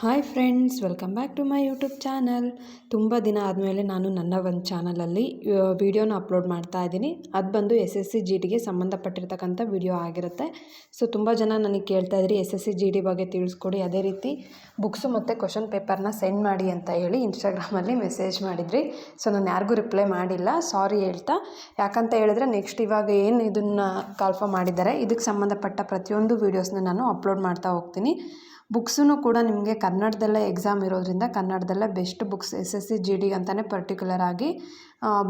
Hi friends, welcome back to my YouTube channel. ತುಂಬ ದಿನ ಆದಮೇಲೆ ನಾನು ನನ್ನ ಒಂದು ಚಾನಲಲ್ಲಿ ವಿಡಿಯೋನ ಅಪ್ಲೋಡ್ ಮಾಡ್ತಾ ಇದ್ದೀನಿ. ಅದು ಬಂದು SSC GDಗೆ ಸಂಬಂಧಪಟ್ಟಿರ್ತಕ್ಕಂಥ ವಿಡಿಯೋ ಆಗಿರುತ್ತೆ. ಸೊ ತುಂಬ ಜನ ನನಗೆ ಕೇಳ್ತಾ ಇದ್ರಿ SSC GD ಬಗ್ಗೆ ತಿಳಿಸ್ಕೊಡಿ, ಅದೇ ರೀತಿ ಬುಕ್ಸು ಮತ್ತು ಕ್ವಶನ್ ಪೇಪರ್ನ ಸೆಂಡ್ ಮಾಡಿ ಅಂತ ಹೇಳಿ ಇನ್ಸ್ಟಾಗ್ರಾಮಲ್ಲಿ ಮೆಸೇಜ್ ಮಾಡಿದ್ರಿ. ಸೊ ನಾನು ಯಾರಿಗೂ ರಿಪ್ಲೈ ಮಾಡಿಲ್ಲ, ಸಾರಿ ಹೇಳ್ತಾ. ಯಾಕಂತ ಹೇಳಿದ್ರೆ ನೆಕ್ಸ್ಟ್ ಇವಾಗ ಏನು ಇದನ್ನು ಕಾಲ್ಫರ್ ಮಾಡಿದ್ದಾರೆ ಇದಕ್ಕೆ ಸಂಬಂಧಪಟ್ಟ ಪ್ರತಿಯೊಂದು ವೀಡಿಯೋಸ್ನ ನಾನು ಅಪ್ಲೋಡ್ ಮಾಡ್ತಾ ಹೋಗ್ತೀನಿ. ಬುಕ್ಸೂ ಕೂಡ ನಿಮಗೆ ಕನ್ನಡದಲ್ಲೇ ಎಕ್ಸಾಮ್ ಇರೋದ್ರಿಂದ ಕನ್ನಡದಲ್ಲೇ ಬೆಸ್ಟ್ ಬುಕ್ಸ್ SSC GD ಅಂತಲೇ ಪರ್ಟಿಕ್ಯುಲರ್ ಆಗಿ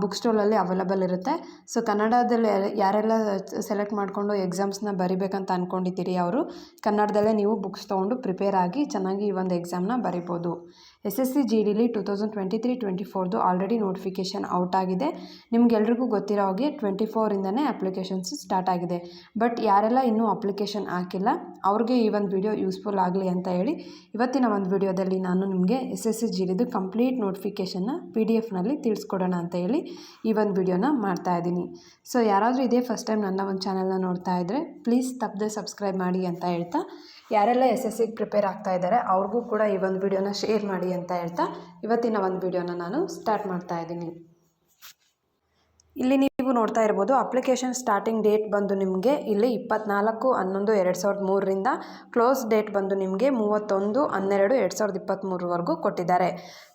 ಬುಕ್ ಸ್ಟೋಲಲ್ಲಿ ಅವೈಲಬಲ್ ಇರುತ್ತೆ. ಸೊ ಕನ್ನಡದಲ್ಲಿ ಯಾರೆಲ್ಲ ಸೆಲೆಕ್ಟ್ ಮಾಡಿಕೊಂಡು ಎಕ್ಸಾಮ್ಸ್ನ ಬರಿಬೇಕಂತ ಅಂದ್ಕೊಂಡಿದ್ದೀರಿ ಅವರು ಕನ್ನಡದಲ್ಲೇ ನೀವು ಬುಕ್ಸ್ ತೊಗೊಂಡು ಪ್ರಿಪೇರ್ ಆಗಿ ಚೆನ್ನಾಗಿ ಈ ಒಂದು ಎಕ್ಸಾಮ್ನ ಬರಿಬೋದು. SSC GDಲಿ 2023-24 ಆಲ್ರೆಡಿ ನೋಟಿಫಿಕೇಷನ್ ಔಟ್ ಆಗಿದೆ. ನಿಮ್ಗೆಲ್ರಿಗೂ ಗೊತ್ತಿರೋ ಹಾಗೆ 24ಇಂದನೇ ಅಪ್ಲಿಕೇಶನ್ಸ್ ಸ್ಟಾರ್ಟ್ ಆಗಿದೆ. ಬಟ್ ಯಾರೆಲ್ಲ ಇನ್ನೂ ಅಪ್ಲಿಕೇಶನ್ ಹಾಕಿಲ್ಲ ಅವ್ರಿಗೆ ಈ ಒಂದು ವಿಡಿಯೋ ಯೂಸ್ಫುಲ್ ಆಗಲಿ ಅಂತ ಹೇಳಿ ಇವತ್ತಿನ ಒಂದು ವಿಡಿಯೋದಲ್ಲಿ ನಾನು ನಿಮಗೆ SSC GDದು ಕಂಪ್ಲೀಟ್ ನೋಟಿಫಿಕೇಷನ್ನ PDF-ನಲ್ಲಿ ತಿಳಿಸ್ಕೊಡೋಣ ಅಂತ ಹೇಳಿ ಈ ಒಂದು ವಿಡಿಯೋನ ಮಾಡ್ತಾ ಇದ್ದೀನಿ. ಸೊ ಯಾರಾದರೂ ಇದೇ ಫಸ್ಟ್ ಟೈಮ್ ನನ್ನ ಒಂದು ಚಾನಲ್ನ ನೋಡ್ತಾ ಇದ್ದರೆ ಪ್ಲೀಸ್ ತಪ್ಪದೆ ಸಬ್ಸ್ಕ್ರೈಬ್ ಮಾಡಿ ಅಂತ ಹೇಳ್ತಾ, ಯಾರೆಲ್ಲ SSCಗೆ ಪ್ರಿಪೇರ್ ಆಗ್ತಾ ಇದ್ದಾರೆ ಅವ್ರಿಗೂ ಕೂಡ ಈ ಒಂದು ವಿಡಿಯೋನ ಶೇರ್ ಮಾಡಿ ಅಂತ ಹೇಳ್ತಾ ಇವತ್ತಿನ ಒಂದು ವಿಡಿಯೋನ ನಾನು ಸ್ಟಾರ್ಟ್ ಮಾಡ್ತಾ ಇದ್ದೀನಿ. ಇಲ್ಲಿ ನೀವು ನೋಡ್ತಾ ಇರ್ಬೋದು, ಅಪ್ಲಿಕೇಶನ್ ಸ್ಟಾರ್ಟಿಂಗ್ ಡೇಟ್ ಬಂದು ನಿಮಗೆ ಇಲ್ಲಿ 24/11/2023ರಿಂದ ಕ್ಲೋಸ್ ಡೇಟ್ ಬಂದು ನಿಮಗೆ 31/12/2023ವರೆಗೂ ಕೊಟ್ಟಿದ್ದಾರೆ.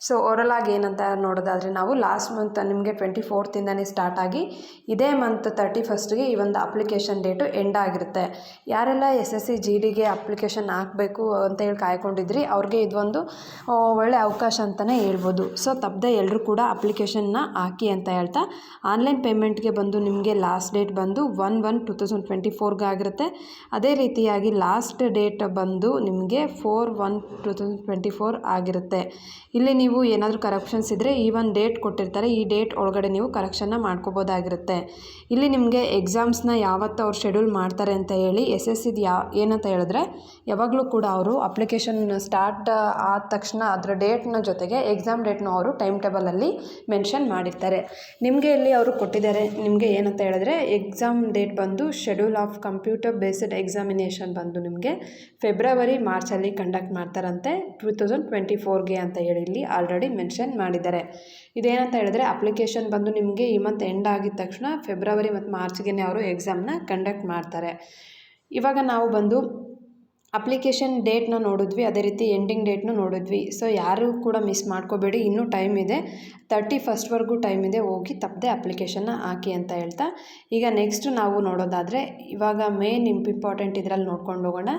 ಸೊ ಓವರಲ್ ಆಗಿ ಏನಂತ ನೋಡೋದಾದರೆ ನಾವು ಲಾಸ್ಟ್ ಮಂತ್ ನಿಮಗೆ 24ಇಂದನೇ ಸ್ಟಾರ್ಟ್ ಆಗಿ ಇದೇ ಮಂತ್ 31ಗೆ ಈ ಒಂದು ಅಪ್ಲಿಕೇಶನ್ ಡೇಟು ಎಂಡ್ ಆಗಿರುತ್ತೆ. ಯಾರೆಲ್ಲ SSC GDಗೆ ಅಪ್ಲಿಕೇಶನ್ ಹಾಕಬೇಕು ಅಂತ ಹೇಳಿ ಕಾಯ್ಕೊಂಡಿದ್ರಿ ಅವ್ರಿಗೆ ಇದೊಂದು ಒಳ್ಳೆ ಅವಕಾಶ ಅಂತಲೇ ಹೇಳ್ಬೋದು. ಸೊ ತಪ್ಪದೆ ಎಲ್ಲರೂ ಕೂಡ ಅಪ್ಲಿಕೇಶನ್ನ ಹಾಕಿ ಅಂತ ಹೇಳ್ತಾ, ಆನ್ಲೈನ್ ಪೇಮೆಂಟ್ಗೆ ಬಂದು ನಿಮಗೆ ಲಾಸ್ಟ್ ಡೇಟ್ ಬಂದು 1/1/2024 ಆಗಿರುತ್ತೆ. ಅದೇ ರೀತಿಯಾಗಿ ಲಾಸ್ಟ್ ಡೇಟ್ ಬಂದು ನಿಮಗೆ 4/1/2024 ಆಗಿರುತ್ತೆ. ಇಲ್ಲಿ ನೀವು ಏನಾದರೂ ಕರೆಕ್ಷನ್ಸ್ ಇದ್ದರೆ ಈ ಒಂದು ಡೇಟ್ ಕೊಟ್ಟಿರ್ತಾರೆ, ಈ ಡೇಟ್ ಒಳಗಡೆ ನೀವು ಕರೆಕ್ಷನ್ನ ಮಾಡ್ಕೋಬೋದಾಗಿರುತ್ತೆ. ಇಲ್ಲಿ ನಿಮಗೆ ಎಕ್ಸಾಮ್ಸ್ನ ಯಾವತ್ತು ಅವ್ರು ಶೆಡ್ಯೂಲ್ ಮಾಡ್ತಾರೆ ಅಂತ ಹೇಳಿ SSCದು ಏನಂತ ಹೇಳಿದ್ರೆ ಯಾವಾಗಲೂ ಕೂಡ ಅವರು ಅಪ್ಲಿಕೇಶನ್ ಸ್ಟಾರ್ಟ್ ಆದ ತಕ್ಷಣ ಅದರ ಡೇಟ್ನ ಜೊತೆಗೆ ಎಕ್ಸಾಮ್ ಡೇಟ್ನ ಅವರು ಟೈಮ್ ಟೇಬಲಲ್ಲಿ ಮೆನ್ಷನ್ ಮಾಡಿರ್ತಾರೆ. ನಿಮಗೆ ಇಲ್ಲಿ ಅವರು ಕೊಟ್ಟಿದ್ದಾರೆ, ನಿಮಗೆ ಏನಂತ ಹೇಳಿದ್ರೆ ಎಕ್ಸಾಮ್ ಡೇಟ್ ಬಂದು schedule of computer based examination ಬಂದು ನಿಮಗೆ ಫೆಬ್ರವರಿ ಮಾರ್ಚಲ್ಲಿ ಕಂಡಕ್ಟ್ ಮಾಡ್ತಾರಂತೆ 2024ಗೆ ಅಂತ ಹೇಳಿ ಇಲ್ಲಿ ಆಲ್ರೆಡಿ ಮೆನ್ಷನ್ ಮಾಡಿದ್ದಾರೆ. ಇದೇನಂತ ಹೇಳಿದ್ರೆ ಅಪ್ಲಿಕೇಶನ್ ಬಂದು ನಿಮಗೆ ಈ ಮಂತ್ ಎಂಡ್ ಆಗಿದ ತಕ್ಷಣ ಫೆಬ್ರವರಿ ಮತ್ತು ಮಾರ್ಚ್ಗೆ ಅವರು ಎಕ್ಸಾಮ್ನ ಕಂಡಕ್ಟ್ ಮಾಡ್ತಾರೆ. ಇವಾಗ ನಾವು ಬಂದು ಅಪ್ಲಿಕೇಶನ್ ಡೇಟ್ನ ನೋಡಿದ್ವಿ, ಅದೇ ರೀತಿ ಎಂಡಿಂಗ್ ಡೇಟ್ನು ನೋಡಿದ್ವಿ. ಸೊ ಯಾರೂ ಕೂಡ ಮಿಸ್ ಮಾಡ್ಕೋಬೇಡಿ, ಇನ್ನೂ ಟೈಮ್ ಇದೆ, 31ವರೆಗೂ ಟೈಮ್ ಇದೆ, ಹೋಗಿ ತಪ್ಪದೆ ಅಪ್ಲಿಕೇಶನ್ನ ಹಾಕಿ ಅಂತ ಹೇಳ್ತಾ. ಈಗ ನೆಕ್ಸ್ಟ್ ನಾವು ನೋಡೋದಾದರೆ ಇವಾಗ ಮೇನ್ ಇಂಪಾರ್ಟೆಂಟ್ ಇದರಲ್ಲಿ ನೋಡ್ಕೊಂಡು ಹೋಗೋಣ.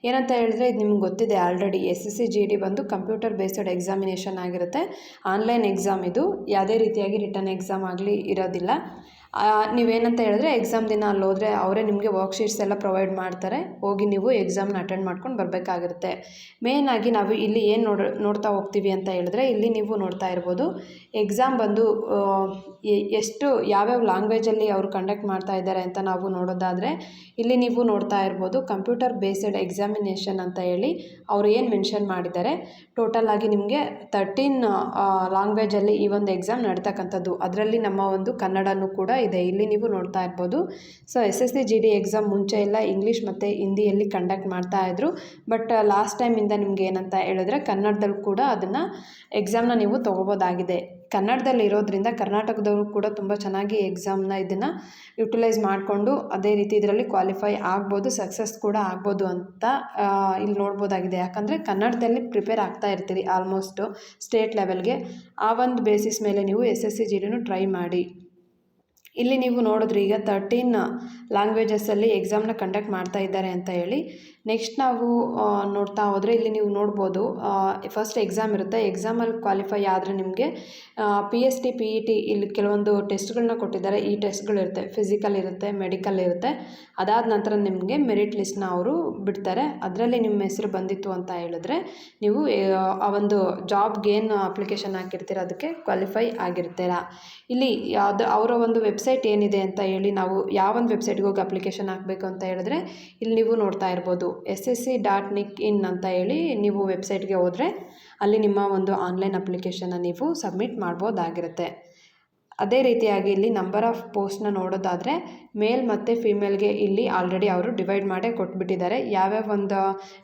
ಏನಂತ ಹೇಳಿದ್ರೆ ಇದು ನಿಮ್ಗೆ ಗೊತ್ತಿದೆ ಆಲ್ರೆಡಿ, SSC GD ಬಂದು ಕಂಪ್ಯೂಟರ್ ಬೇಸ್ಡ್ ಎಕ್ಸಾಮಿನೇಷನ್ ಆಗಿರುತ್ತೆ. ಆನ್ಲೈನ್ ಎಕ್ಸಾಮ್ ಇದು, ಯಾವುದೇ ರೀತಿಯಾಗಿ ರಿಟರ್ನ್ ಎಕ್ಸಾಮ್ ಆಗಲಿ ಇರೋದಿಲ್ಲ. ನೀವೇನಂತ ಹೇಳಿದ್ರೆ ಎಕ್ಸಾಮ್ ದಿನ ಅಲ್ಲಿ ಹೋದರೆ ಅವರೇ ನಿಮಗೆ ವರ್ಕ್ಶೀಟ್ಸ್ ಎಲ್ಲ ಪ್ರೊವೈಡ್ ಮಾಡ್ತಾರೆ, ಹೋಗಿ ನೀವು ಎಕ್ಸಾಮ್ನ ಅಟೆಂಡ್ ಮಾಡ್ಕೊಂಡು ಬರಬೇಕಾಗಿರುತ್ತೆ. ಮೇಯ್ನಾಗಿ ನಾವು ಇಲ್ಲಿ ಏನು ನೋಡ್ತಾ ಹೋಗ್ತೀವಿ ಅಂತ ಹೇಳಿದ್ರೆ ಇಲ್ಲಿ ನೀವು ನೋಡ್ತಾ ಇರ್ಬೋದು ಎಕ್ಸಾಮ್ ಬಂದು ಎಷ್ಟು ಯಾವ್ಯಾವ ಲ್ಯಾಂಗ್ವೇಜಲ್ಲಿ ಅವರು ಕಂಡಕ್ಟ್ ಮಾಡ್ತಾ ಇದ್ದಾರೆ ಅಂತ ನಾವು ನೋಡೋದಾದರೆ ಇಲ್ಲಿ ನೀವು ನೋಡ್ತಾ ಇರ್ಬೋದು ಕಂಪ್ಯೂಟರ್ ಬೇಸ್ಡ್ ಎಕ್ಸಾಮಿನೇಷನ್ ಅಂತ ಹೇಳಿ ಅವರು ಏನು ಮೆನ್ಷನ್ ಮಾಡಿದ್ದಾರೆ. ಟೋಟಲ್ ಆಗಿ ನಿಮಗೆ 13 ಲ್ಯಾಂಗ್ವೇಜಲ್ಲಿ ಈ ಒಂದು ಎಕ್ಸಾಮ್ ನಡೀತಕ್ಕಂಥದ್ದು, ಅದರಲ್ಲಿ ನಮ್ಮ ಒಂದು ಕನ್ನಡನೂ ಕೂಡ ಇದೆ. ಇಲ್ಲಿ ನೀವು ನೋಡ್ತಾ ಇರ್ಬೋದು. ಸೊ SSC GD ಎಕ್ಸಾಮ್ ಮುಂಚೆ ಎಲ್ಲ ಇಂಗ್ಲೀಷ್ ಮತ್ತು ಹಿಂದಿಯಲ್ಲಿ ಕಂಡಕ್ಟ್ ಮಾಡ್ತಾಯಿದ್ರು. ಬಟ್ ಲಾಸ್ಟ್ ಟೈಮಿಂದ ನಿಮ್ಗೆ ಏನಂತ ಹೇಳಿದ್ರೆ ಕನ್ನಡದಲ್ಲಿ ಕೂಡ ಅದನ್ನು ಎಕ್ಸಾಮ್ನ ನೀವು ತೊಗೋಬೋದಾಗಿದೆ. ಕನ್ನಡದಲ್ಲಿ ಇರೋದ್ರಿಂದ ಕರ್ನಾಟಕದವರು ಕೂಡ ತುಂಬ ಚೆನ್ನಾಗಿ ಎಕ್ಸಾಮ್ನ ಇದನ್ನು ಯುಟಿಲೈಸ್ ಮಾಡಿಕೊಂಡು ಅದೇ ರೀತಿ ಇದರಲ್ಲಿ ಕ್ವಾಲಿಫೈ ಆಗ್ಬೋದು, ಸಕ್ಸಸ್ ಕೂಡ ಆಗ್ಬೋದು ಅಂತ ಇಲ್ಲಿ ನೋಡ್ಬೋದಾಗಿದೆ. ಯಾಕಂದರೆ ಕನ್ನಡದಲ್ಲಿ ಪ್ರಿಪೇರ್ ಆಗ್ತಾ ಇರ್ತೀರಿ ಆಲ್ಮೋಸ್ಟು ಸ್ಟೇಟ್ ಲೆವೆಲ್ಗೆ, ಆ ಒಂದು ಬೇಸಿಸ್ ಮೇಲೆ ನೀವು SSC GDನೂ ಟ್ರೈ ಮಾಡಿ. ಇಲ್ಲಿ ನೀವು ನೋಡಿದ್ರಿ ಈಗ 13 ಲ್ಯಾಂಗ್ವೇಜಸ್ಸಲ್ಲಿ ಎಕ್ಸಾಮ್ನ ಕಂಡಕ್ಟ್ ಮಾಡ್ತಾ ಇದ್ದಾರೆ ಅಂತ ಹೇಳಿ. ನೆಕ್ಸ್ಟ್ ನಾವು ನೋಡ್ತಾ ಹೋದರೆ ಇಲ್ಲಿ ನೀವು ನೋಡ್ಬೋದು ಫಸ್ಟ್ ಎಕ್ಸಾಮ್ ಇರುತ್ತೆ. ಎಕ್ಸಾಮಲ್ಲಿ ಕ್ವಾಲಿಫೈ ಆದರೆ ನಿಮಗೆ PST PET ಇಲ್ಲಿ ಕೆಲವೊಂದು ಟೆಸ್ಟ್ಗಳನ್ನ ಕೊಟ್ಟಿದ್ದಾರೆ. ಈ ಟೆಸ್ಟ್ಗಳಿರುತ್ತೆ, ಫಿಸಿಕಲ್ ಇರುತ್ತೆ, ಮೆಡಿಕಲ್ ಇರುತ್ತೆ. ಅದಾದ ನಂತರ ನಿಮಗೆ ಮೆರಿಟ್ ಲಿಸ್ಟ್ನ ಅವರು ಬಿಡ್ತಾರೆ. ಅದರಲ್ಲಿ ನಿಮ್ಮ ಹೆಸರು ಬಂದಿತ್ತು ಅಂತ ಹೇಳಿದ್ರೆ ನೀವು ಆ ಒಂದು ಜಾಬ್ಗೆ ಏನು ಅಪ್ಲಿಕೇಶನ್ ಹಾಕಿರ್ತೀರ ಅದಕ್ಕೆ ಕ್ವಾಲಿಫೈ ಆಗಿರ್ತೀರ. ಇಲ್ಲಿ ಯಾವುದು ಅವರ ಒಂದು ವೆಬ್ಸೈಟ್ ಏನಿದೆ ಅಂತ ಹೇಳಿ ನಾವು ಯಾವ ಒಂದು ವೆಬ್ಸೈಟ್ಗೆ ಹೋಗಿ ಅಪ್ಲಿಕೇಶನ್ ಹಾಕಬೇಕು ಅಂತ ಹೇಳಿದ್ರೆ ಇಲ್ಲಿ ನೀವು ನೋಡ್ತಾ ಇರ್ಬೋದು ssc.nic.in ಅಂತ ಹೇಳಿ ನೀವು ವೆಬ್ಸೈಟ್ಗೆ ಹೋದರೆ ಅಲ್ಲಿ ನಿಮ್ಮ ಒಂದು ಆನ್ಲೈನ್ ಅಪ್ಲಿಕೇಶನ್ನ ನೀವು ಸಬ್ಮಿಟ್ ಮಾಡ್ಬೋದಾಗಿರುತ್ತೆ. ಅದೇ ರೀತಿಯಾಗಿ ಇಲ್ಲಿ ನಂಬರ್ ಆಫ್ ಪೋಸ್ಟ್ನ ನೋಡೋದಾದರೆ ಮೇಲ್ ಮತ್ತು ಫಿಮೇಲ್ಗೆ ಇಲ್ಲಿ ಆಲ್ರೆಡಿ ಅವರು ಡಿವೈಡ್ ಮಾಡೇ ಕೊಟ್ಬಿಟ್ಟಿದ್ದಾರೆ. ಯಾವ್ಯಾವ ಒಂದು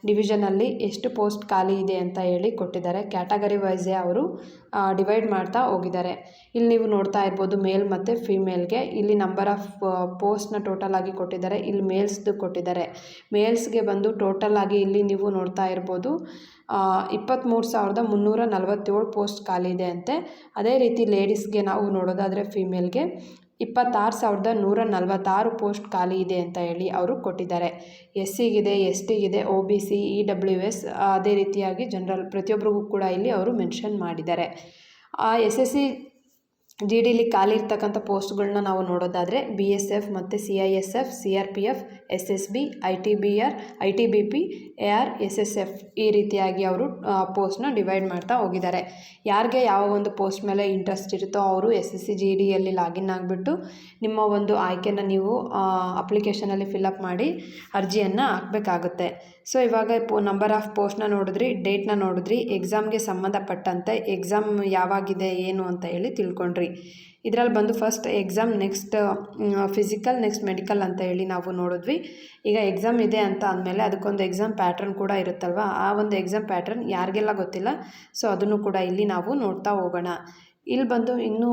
ಡಿವಿಷನಲ್ಲಿ ಎಷ್ಟು ಪೋಸ್ಟ್ ಖಾಲಿ ಇದೆ ಅಂತ ಹೇಳಿ ಕೊಟ್ಟಿದ್ದಾರೆ. ಕ್ಯಾಟಗರಿ ವೈಸೇ ಅವರು ಡಿವೈಡ್ ಮಾಡ್ತಾ ಹೋಗಿದ್ದಾರೆ. ಇಲ್ಲಿ ನೀವು ನೋಡ್ತಾ ಇರ್ಬೋದು ಮೇಲ್ ಮತ್ತು ಫಿಮೇಲ್ಗೆ ಇಲ್ಲಿ ನಂಬರ್ ಆಫ್ ಪೋಸ್ಟ್ನ ಟೋಟಲ್ ಆಗಿ ಕೊಟ್ಟಿದ್ದಾರೆ. ಇಲ್ಲಿ ಮೇಲ್ಸ್ದು ಕೊಟ್ಟಿದ್ದಾರೆ. ಮೇಲ್ಸ್ಗೆ ಬಂದು ಟೋಟಲ್ ಆಗಿ ಇಲ್ಲಿ ನೀವು ನೋಡ್ತಾ ಇರ್ಬೋದು 23,347 ಪೋಸ್ಟ್ ಖಾಲಿ ಇದೆ ಅಂತೆ. ಅದೇ ರೀತಿ ಲೇಡೀಸ್ಗೆ ನಾವು ನೋಡೋದಾದರೆ ಫಿಮೇಲ್ಗೆ 26,146 ಪೋಸ್ಟ್ ಖಾಲಿ ಇದೆ ಅಂತ ಹೇಳಿ ಅವರು ಕೊಟ್ಟಿದ್ದಾರೆ. SCಗಿದೆ, STಗಿದೆ, OBC, EWS ಅದೇ ರೀತಿಯಾಗಿ ಜನರಲ್ ಪ್ರತಿಯೊಬ್ಬರಿಗೂ ಕೂಡ ಇಲ್ಲಿ ಅವರು ಮೆನ್ಷನ್ ಮಾಡಿದ್ದಾರೆ. SSC GDಲಿ ಖಾಲಿ ಇರ್ತಕ್ಕಂಥ ಪೋಸ್ಟ್ಗಳನ್ನ ನಾವು ನೋಡೋದಾದರೆ BSF ಮತ್ತು CISF, CRPF, SSB, ITBR, ITBP, AR, SSF ಈ ರೀತಿಯಾಗಿ ಅವರು ಪೋಸ್ಟ್ನ ಡಿವೈಡ್ ಮಾಡ್ತಾ ಹೋಗಿದ್ದಾರೆ. ಯಾರಿಗೆ ಯಾವ ಒಂದು ಪೋಸ್ಟ್ ಮೇಲೆ ಇಂಟ್ರೆಸ್ಟ್ ಇರುತ್ತೋ ಅವರು SSC GDಯಲ್ಲಿ ಲಾಗಿನ್ ಆಗಿಬಿಟ್ಟು ನಿಮ್ಮ ಒಂದು ಆಯ್ಕೆನ ನೀವು ಅಪ್ಲಿಕೇಶನಲ್ಲಿ ಫಿಲಪ್ ಮಾಡಿ ಅರ್ಜಿಯನ್ನು ಹಾಕಬೇಕಾಗುತ್ತೆ. ಸೊ ಇವಾಗ ನಂಬರ್ ಆಫ್ ಪೋಸ್ಟ್ನ ನೋಡಿದ್ರಿ, ಡೇಟ್ನ ನೋಡಿದ್ರಿ, ಎಕ್ಸಾಮ್ಗೆ ಸಂಬಂಧಪಟ್ಟಂತೆ ಎಕ್ಸಾಮ್ ಯಾವಾಗಿದೆ ಏನು ಅಂತ ಹೇಳಿ ತಿಳ್ಕೊಂಡ್ರಿ. ಇದರಲ್ಲಿ ಬಂದು first exam, next physical, next medical ಅಂತ ಹೇಳಿ ನಾವು ನೋಡಿದ್ವಿ. ಈಗ ಎಕ್ಸಾಮ್ ಇದೆ ಅಂತ ಅಂದಮೇಲೆ ಅದಕ್ಕೊಂದು ಎಕ್ಸಾಮ್ ಪ್ಯಾಟ್ರನ್ ಕೂಡ ಇರುತ್ತಲ್ವ, ಆ ಒಂದು ಎಕ್ಸಾಮ್ ಪ್ಯಾಟ್ರನ್ ಯಾರಿಗೆಲ್ಲ ಗೊತ್ತಿಲ್ಲ, ಸೊ ಅದನ್ನು ಕೂಡ ಇಲ್ಲಿ ನಾವು ನೋಡ್ತಾ ಹೋಗೋಣ. ಇಲ್ಲಿ ಬಂದು ಇನ್ನೂ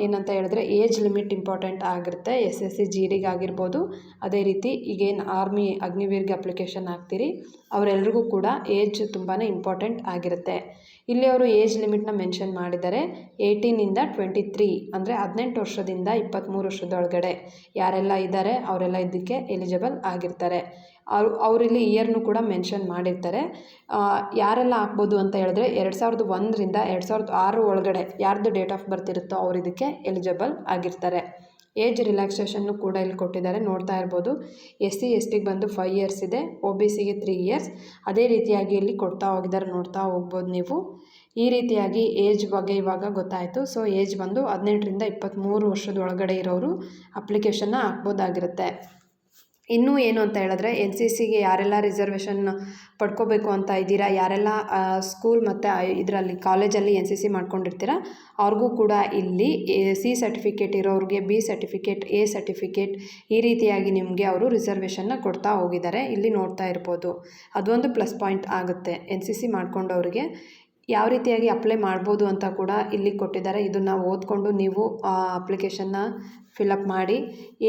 ಏನಂತ ಹೇಳಿದ್ರೆ ಏಜ್ ಲಿಮಿಟ್ ಇಂಪಾರ್ಟೆಂಟ್ ಆಗಿರುತ್ತೆ. SSC GDಗಾಗಿರ್ಬೋದು, ಅದೇ ರೀತಿ ಈಗೇನು ಆರ್ಮಿ ಅಗ್ನಿವೀರ್ಗೆ ಅಪ್ಲಿಕೇಶನ್ ಹಾಕ್ತೀರಿ ಅವರೆಲ್ರಿಗೂ ಕೂಡ ಏಜ್ ತುಂಬಾ ಇಂಪಾರ್ಟೆಂಟ್ ಆಗಿರುತ್ತೆ. ಇಲ್ಲಿ ಅವರು ಏಜ್ ಲಿಮಿಟ್ನ ಮೆನ್ಷನ್ ಮಾಡಿದ್ದಾರೆ. 18ಇಂದ 23 ಅಂದರೆ 18 ವರ್ಷದಿಂದ 23 ವರ್ಷದೊಳಗಡೆ ಯಾರೆಲ್ಲ ಇದ್ದಾರೆ ಅವರೆಲ್ಲ ಇದಕ್ಕೆ ಎಲಿಜಿಬಲ್ ಆಗಿರ್ತಾರೆ. ಅವರಿಲ್ಲಿ ಇಯರ್ನು ಕೂಡ ಮೆನ್ಷನ್ ಮಾಡಿರ್ತಾರೆ. ಯಾರೆಲ್ಲ ಹಾಕ್ಬೋದು ಅಂತ ಹೇಳಿದ್ರೆ 2001ರಿಂದ 2006 ಒಳಗಡೆ ಯಾರ್ದು ಡೇಟ್ ಆಫ್ ಬರ್ತ್ ಇರುತ್ತೋ ಅವ್ರು ಇದಕ್ಕೆ ಎಲಿಜಿಬಲ್ ಆಗಿರ್ತಾರೆ. ಏಜ್ ರಿಲ್ಯಾಕ್ಸೇಷನ್ನು ಕೂಡ ಇಲ್ಲಿ ಕೊಟ್ಟಿದ್ದಾರೆ, ನೋಡ್ತಾ ಇರ್ಬೋದು. SC STಗೆ ಬಂದು 5 ಇಯರ್ಸ್ ಇದೆ, OBCಗೆ 3 ಇಯರ್ಸ್. ಅದೇ ರೀತಿಯಾಗಿ ಇಲ್ಲಿ ಕೊಡ್ತಾ ಹೋಗಿದ್ದಾರೆ, ನೋಡ್ತಾ ಹೋಗ್ಬೋದು ನೀವು. ಈ ರೀತಿಯಾಗಿ ಏಜ್ ಬಗ್ಗೆ ಇವಾಗ ಗೊತ್ತಾಯಿತು. ಸೊ ಏಜ್ ಬಂದು 18ರಿಂದ 23 ವರ್ಷದ ಒಳಗಡೆ ಇರೋರು ಅಪ್ಲಿಕೇಶನ್ನ ಹಾಕ್ಬೋದಾಗಿರುತ್ತೆ. ಇನ್ನೂ ಏನು ಅಂತ ಹೇಳಿದ್ರೆ NCCಗೆ ಯಾರೆಲ್ಲ ರಿಸರ್ವೇಷನ್ ಪಡ್ಕೋಬೇಕು ಅಂತ ಇದ್ದೀರಾ, ಯಾರೆಲ್ಲ ಸ್ಕೂಲ್ ಮತ್ತು ಇದರಲ್ಲಿ ಕಾಲೇಜಲ್ಲಿ NCC ಮಾಡ್ಕೊಂಡಿರ್ತೀರ ಅವ್ರಿಗೂ ಕೂಡ ಇಲ್ಲಿ C ಸರ್ಟಿಫಿಕೇಟ್ ಇರೋರಿಗೆ B ಸರ್ಟಿಫಿಕೇಟ್, A ಸರ್ಟಿಫಿಕೇಟ್ ಈ ರೀತಿಯಾಗಿ ನಿಮಗೆ ಅವರು ರಿಸರ್ವೇಷನ್ನ ಕೊಡ್ತಾ ಹೋಗಿದ್ದಾರೆ. ಇಲ್ಲಿ ನೋಡ್ತಾ ಇರ್ಬೋದು, ಅದೊಂದು ಪ್ಲಸ್ ಪಾಯಿಂಟ್ ಆಗುತ್ತೆ. NCC ಮಾಡ್ಕೊಂಡವ್ರಿಗೆ ಯಾವ ರೀತಿಯಾಗಿ ಅಪ್ಲೈ ಮಾಡ್ಬೋದು ಅಂತ ಕೂಡ ಇಲ್ಲಿ ಕೊಟ್ಟಿದ್ದಾರೆ. ಇದನ್ನು ಓದ್ಕೊಂಡು ನೀವು ಅಪ್ಲಿಕೇಶನ್ನ ಫಿಲಪ್ ಮಾಡಿ.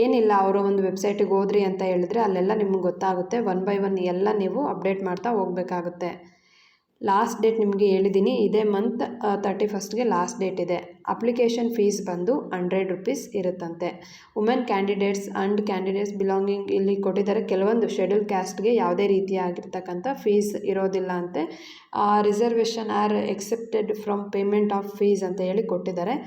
ಏನಿಲ್ಲ ಅವರ ಒಂದು ವೆಬ್ಸೈಟಿಗೆ ಹೋದ್ರಿ ಅಂತ ಹೇಳಿದ್ರೆ ಅಲ್ಲೆಲ್ಲ ನಿಮ್ಗೆ ಗೊತ್ತಾಗುತ್ತೆ. 1 by 1 ಎಲ್ಲ ನೀವು ಅಪ್ಡೇಟ್ ಮಾಡ್ತಾ ಹೋಗಬೇಕಾಗುತ್ತೆ. ಲಾಸ್ಟ್ ಡೇಟ್ ನಿಮಗೆ ಹೇಳಿದ್ದೀನಿ, ಇದೇ ಮಂತ್ 31ಗೆ ಲಾಸ್ಟ್ ಡೇಟ್ ಇದೆ. ಅಪ್ಲಿಕೇಶನ್ ಫೀಸ್ ಬಂದು 100 ರೂಪೀಸ್ ಇರುತ್ತಂತೆ. Women candidates and candidates belonging ಇಲ್ಲಿ ಕೊಟ್ಟಿದ್ದಾರೆ. ಕೆಲವೊಂದು ಶೆಡ್ಯೂಲ್ ಕ್ಯಾಸ್ಟ್ಗೆ ಯಾವುದೇ ರೀತಿಯಾಗಿರ್ತಕ್ಕಂಥ ಫೀಸ್ ಇರೋದಿಲ್ಲ ಅಂತೆ. Reservation are excepted from payment of fees ಅಂತ ಹೇಳಿ ಕೊಟ್ಟಿದ್ದಾರೆ.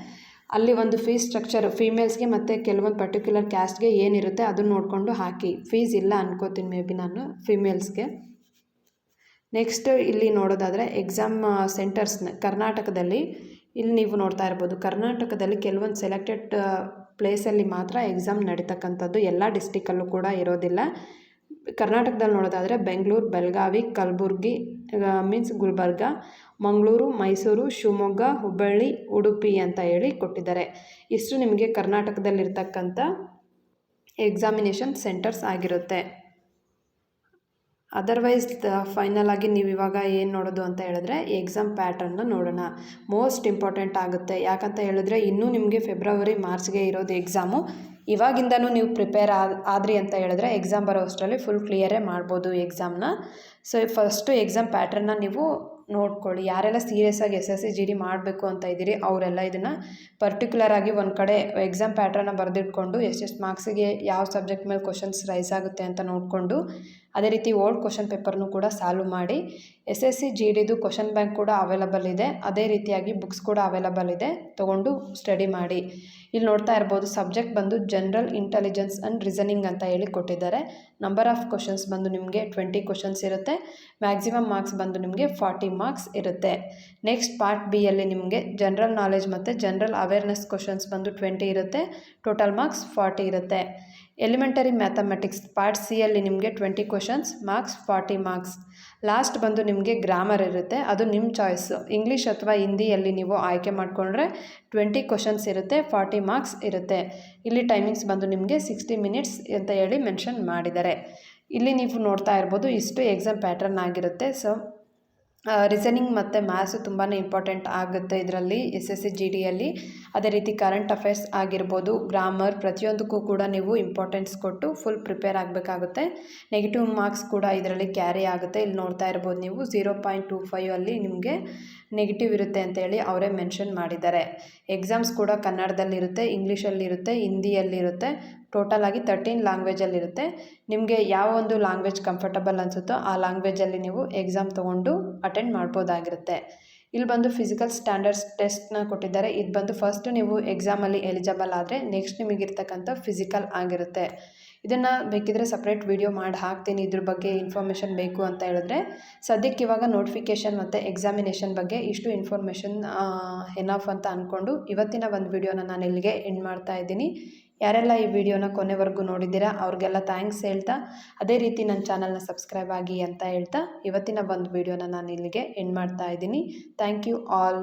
ಅಲ್ಲಿ ಒಂದು ಫೀಸ್ ಸ್ಟ್ರಕ್ಚರ್ ಫೀಮೇಲ್ಸ್ಗೆ ಮತ್ತು ಕೆಲವೊಂದು ಪರ್ಟಿಕ್ಯುಲರ್ ಕ್ಯಾಸ್ಟ್ಗೆ ಏನಿರುತ್ತೆ ಅದನ್ನು ನೋಡಿಕೊಂಡು ಹಾಕಿ. ಫೀಸ್ ಇಲ್ಲ ಅನ್ಕೋತೀನಿ ಮೇ ಬಿ ನಾನು ಫೀಮೇಲ್ಸ್ಗೆ. ನೆಕ್ಸ್ಟ್ ಇಲ್ಲಿ ನೋಡೋದಾದರೆ ಎಕ್ಸಾಮ್ ಸೆಂಟರ್ಸ್ನ ಕರ್ನಾಟಕದಲ್ಲಿ ಇಲ್ಲಿ ನೀವು ನೋಡ್ತಾ ಇರ್ಬೋದು. ಕರ್ನಾಟಕದಲ್ಲಿ ಕೆಲವೊಂದು ಸೆಲೆಕ್ಟೆಡ್ ಪ್ಲೇಸಲ್ಲಿ ಮಾತ್ರ ಎಕ್ಸಾಮ್ ನಡೀತಕ್ಕಂಥದ್ದು, ಎಲ್ಲ ಡಿಸ್ಟಿಕಲ್ಲೂ ಕೂಡ ಇರೋದಿಲ್ಲ. ಕರ್ನಾಟಕದಲ್ಲಿ ನೋಡೋದಾದರೆ ಬೆಂಗಳೂರು, ಬೆಳಗಾವಿ, ಕಲಬುರ್ಗಿ ಮೀನ್ಸ್ ಗುಲ್ಬರ್ಗ, ಮಂಗಳೂರು, ಮೈಸೂರು, ಶಿವಮೊಗ್ಗ, ಹುಬ್ಬಳ್ಳಿ, ಉಡುಪಿ ಅಂತ ಹೇಳಿ ಕೊಟ್ಟಿದ್ದಾರೆ. ಇಷ್ಟು ನಿಮಗೆ ಕರ್ನಾಟಕದಲ್ಲಿರ್ತಕ್ಕಂಥ ಎಕ್ಸಾಮಿನೇಷನ್ ಸೆಂಟರ್ಸ್ ಆಗಿರುತ್ತೆ. ಅದರ್ವೈಸ್ ಫೈನಲ್ ಆಗಿ ನೀವು ಇವಾಗ ಏನು ನೋಡೋದು ಅಂತ ಹೇಳಿದ್ರೆ ಎಕ್ಸಾಮ್ ಪ್ಯಾಟರ್ನ್ನ ನೋಡೋಣ. ಮೋಸ್ಟ್ ಇಂಪಾರ್ಟೆಂಟ್ ಆಗುತ್ತೆ. ಯಾಕಂತ ಹೇಳಿದ್ರೆ ಇನ್ನೂ ನಿಮಗೆ ಫೆಬ್ರವರಿ ಮಾರ್ಚ್ಗೆ ಇರೋದು ಎಕ್ಸಾಮು. ಇವಾಗಿಂದನೂ ನೀವು ಪ್ರಿಪೇರ್ ಆದ್ರಿ ಅಂತ ಹೇಳಿದ್ರೆ ಎಕ್ಸಾಮ್ ಬರೋ ಅಷ್ಟರಲ್ಲಿ ಫುಲ್ ಕ್ಲಿಯರೇ ಮಾಡ್ಬೋದು ಎಕ್ಸಾಮ್ನ. ಸೊ ಫಸ್ಟು ಎಕ್ಸಾಮ್ ಪ್ಯಾಟ್ರನ್ನ ನೀವು ನೋಡ್ಕೊಳ್ಳಿ. ಯಾರೆಲ್ಲ ಸೀರಿಯಸ್ಸಾಗಿ SSC GD ಮಾಡಬೇಕು ಅಂತ ಇದ್ದೀರಿ ಅವರೆಲ್ಲ ಇದನ್ನು ಪರ್ಟಿಕ್ಯುಲರಾಗಿ ಒಂದು ಕಡೆ ಎಕ್ಸಾಮ್ ಪ್ಯಾಟ್ರನ್ನ ಬರೆದಿಟ್ಕೊಂಡು ಎಷ್ಟೆಷ್ಟು ಮಾರ್ಕ್ಸಿಗೆ ಯಾವ ಸಬ್ಜೆಕ್ಟ್ ಮೇಲೆ ಕ್ವಶನ್ಸ್ ರೈಸ್ ಆಗುತ್ತೆ ಅಂತ ನೋಡಿಕೊಂಡು ಅದೇ ರೀತಿ ಓಲ್ಡ್ ಕ್ವಶನ್ ಪೇಪರ್ನು ಕೂಡ ಸಾಲ್ವ್ ಮಾಡಿ. SSC GDದು ಕ್ವಶನ್ ಬ್ಯಾಂಕ್ ಕೂಡ ಅವೈಲಬಲ್ ಇದೆ, ಅದೇ ರೀತಿಯಾಗಿ ಬುಕ್ಸ್ ಕೂಡ ಅವೈಲಬಲ್ ಇದೆ, ತೊಗೊಂಡು ಸ್ಟಡಿ ಮಾಡಿ. ಇಲ್ಲಿ ನೋಡ್ತಾ ಇರ್ಬೋದು ಸಬ್ಜೆಕ್ಟ್ ಬಂದು ಜನರಲ್ ಇಂಟೆಲಿಜೆನ್ಸ್ ಆ್ಯಂಡ್ ರೀಸನಿಂಗ್ ಅಂತ ಹೇಳಿ ಕೊಟ್ಟಿದ್ದಾರೆ. ನಂಬರ್ ಆಫ್ ಕ್ವಶನ್ಸ್ ಬಂದು ನಿಮಗೆ 20 ಕ್ವಶನ್ಸ್ ಇರುತ್ತೆ. ಮ್ಯಾಕ್ಸಿಮಮ್ ಮಾರ್ಕ್ಸ್ ಬಂದು ನಿಮಗೆ 40 ಮಾರ್ಕ್ಸ್ ಇರುತ್ತೆ. ನೆಕ್ಸ್ಟ್ ಪಾರ್ಟ್ B ಯಲ್ಲಿ ನಿಮಗೆ ಜನರಲ್ ನಾಲೆಜ್ ಮತ್ತು ಜನರಲ್ ಅವೇರ್ನೆಸ್ ಕ್ವಶನ್ಸ್ ಬಂದು 20 ಇರುತ್ತೆ. ಟೋಟಲ್ ಮಾರ್ಕ್ಸ್ 40 ಇರುತ್ತೆ. ಎಲಿಮೆಂಟರಿ ಮ್ಯಾಥಮೆಟಿಕ್ಸ್ ಪಾರ್ಟ್ C ಯಲ್ಲಿ ನಿಮಗೆ 20 ಕ್ವಶನ್ಸ್, ಮಾರ್ಕ್ಸ್ 40 ಮಾರ್ಕ್ಸ್. ಲಾಸ್ಟ್ ಬಂದು ನಿಮಗೆ ಗ್ರಾಮರ್ ಇರುತ್ತೆ, ಅದು ನಿಮ್ಮ ಚಾಯ್ಸು. ಇಂಗ್ಲೀಷ್ ಅಥವಾ ಹಿಂದಿಯಲ್ಲಿ ನೀವು ಆಯ್ಕೆ ಮಾಡಿಕೊಂಡ್ರೆ 20 ಕ್ವಶನ್ಸ್ ಇರುತ್ತೆ, 40 ಮಾರ್ಕ್ಸ್ ಇರುತ್ತೆ. ಇಲ್ಲಿ ಟೈಮಿಂಗ್ಸ್ ಬಂದು ನಿಮಗೆ 60 ಮಿನಿಟ್ಸ್ ಅಂತ ಹೇಳಿ ಮೆನ್ಷನ್ ಮಾಡಿದ್ದಾರೆ. ಇಲ್ಲಿ ನೀವು ನೋಡ್ತಾ ಇರ್ಬೋದು, ಇಷ್ಟು ಎಕ್ಸಾಮ್ ಪ್ಯಾಟ್ರನ್ ಆಗಿರುತ್ತೆ. ಸೊ ರೀಸನಿಂಗ್ ಮತ್ತು ಮ್ಯಾಥ್ಸು ತುಂಬಾ ಇಂಪಾರ್ಟೆಂಟ್ ಆಗುತ್ತೆ ಇದರಲ್ಲಿ SSC GDಯಲ್ಲಿ. ಅದೇ ರೀತಿ ಕರೆಂಟ್ ಅಫೇರ್ಸ್ ಆಗಿರ್ಬೋದು, ಗ್ರಾಮರ್, ಪ್ರತಿಯೊಂದಕ್ಕೂ ಕೂಡ ನೀವು ಇಂಪಾರ್ಟೆನ್ಸ್ ಕೊಟ್ಟು ಫುಲ್ ಪ್ರಿಪೇರ್ ಆಗಬೇಕಾಗುತ್ತೆ. ನೆಗೆಟಿವ್ ಮಾರ್ಕ್ಸ್ ಕೂಡ ಇದರಲ್ಲಿ ಕ್ಯಾರಿ ಆಗುತ್ತೆ. ಇಲ್ಲಿ ನೋಡ್ತಾ ಇರ್ಬೋದು ನೀವು 0.25 ಅಲ್ಲಿ ನಿಮಗೆ ನೆಗೆಟಿವ್ ಇರುತ್ತೆ ಅಂತೇಳಿ ಅವರೇ ಮೆನ್ಷನ್ ಮಾಡಿದ್ದಾರೆ. ಎಕ್ಸಾಮ್ಸ್ ಕೂಡ ಕನ್ನಡದಲ್ಲಿರುತ್ತೆ, ಇಂಗ್ಲೀಷಲ್ಲಿರುತ್ತೆ, ಹಿಂದಿಯಲ್ಲಿರುತ್ತೆ. ಟೋಟಲ್ ಆಗಿ 13 ಲ್ಯಾಂಗ್ವೇಜಲ್ಲಿರುತ್ತೆ. ನಿಮಗೆ ಯಾವ ಒಂದು ಲ್ಯಾಂಗ್ವೇಜ್ ಕಂಫರ್ಟಬಲ್ ಅನಿಸುತ್ತೋ ಆ ಲ್ಯಾಂಗ್ವೇಜಲ್ಲಿ ನೀವು ಎಕ್ಸಾಮ್ ತೊಗೊಂಡು ಅಟೆಂಡ್ ಮಾಡ್ಬೋದಾಗಿರುತ್ತೆ. ಇಲ್ಲಿ ಬಂದು ಫಿಸಿಕಲ್ ಸ್ಟ್ಯಾಂಡರ್ಡ್ಸ್ ಟೆಸ್ಟ್ನ ಕೊಟ್ಟಿದ್ದಾರೆ. ಇದು ಬಂದು ಫಸ್ಟ್ ನೀವು ಎಕ್ಸಾಮಲ್ಲಿ ಎಲಿಜಿಬಲ್ ಆದರೆ ನೆಕ್ಸ್ಟ್ ನಿಮಗಿರ್ತಕ್ಕಂಥ ಫಿಸಿಕಲ್ ಆಗಿರುತ್ತೆ. ಇದನ್ನು ಬೇಕಿದ್ರೆ ಸಪ್ರೇಟ್ ವಿಡಿಯೋ ಮಾಡಿ ಹಾಕ್ತೀನಿ ಇದ್ರ ಬಗ್ಗೆ ಇನ್ಫಾರ್ಮೇಷನ್ ಬೇಕು ಅಂತ ಹೇಳಿದ್ರೆ. ಸದ್ಯಕ್ಕೆ ಇವಾಗ ನೋಟಿಫಿಕೇಷನ್ ಮತ್ತು ಎಕ್ಸಾಮಿನೇಷನ್ ಬಗ್ಗೆ ಇಷ್ಟು ಇನ್ಫಾರ್ಮೇಷನ್ ಎನಫ್ ಅಂತ ಅಂದ್ಕೊಂಡು ಇವತ್ತಿನ ಒಂದು ವಿಡಿಯೋನ ನಾನು ಇಲ್ಲಿಗೆ ಎಂಡ್ ಮಾಡ್ತಾ ಇದ್ದೀನಿ. ಯಾರೆಲ್ಲ ಈ ವಿಡಿಯೋನ ಕೊನೆವರೆಗೂ ನೋಡಿದ್ದೀರಾ ಅವ್ರಿಗೆಲ್ಲ ಥ್ಯಾಂಕ್ಸ್ ಹೇಳ್ತಾ, ಅದೇ ರೀತಿ ನನ್ನ ಚಾನಲ್ನ ಸಬ್ಸ್ಕ್ರೈಬ್ ಆಗಿ ಅಂತ ಹೇಳ್ತಾ ಇವತ್ತಿನ ಒಂದು ವಿಡಿಯೋನ ನಾನು ಇಲ್ಲಿಗೆ ಎಂಡ್ ಮಾಡ್ತಾ ಇದ್ದೀನಿ. Thank you all.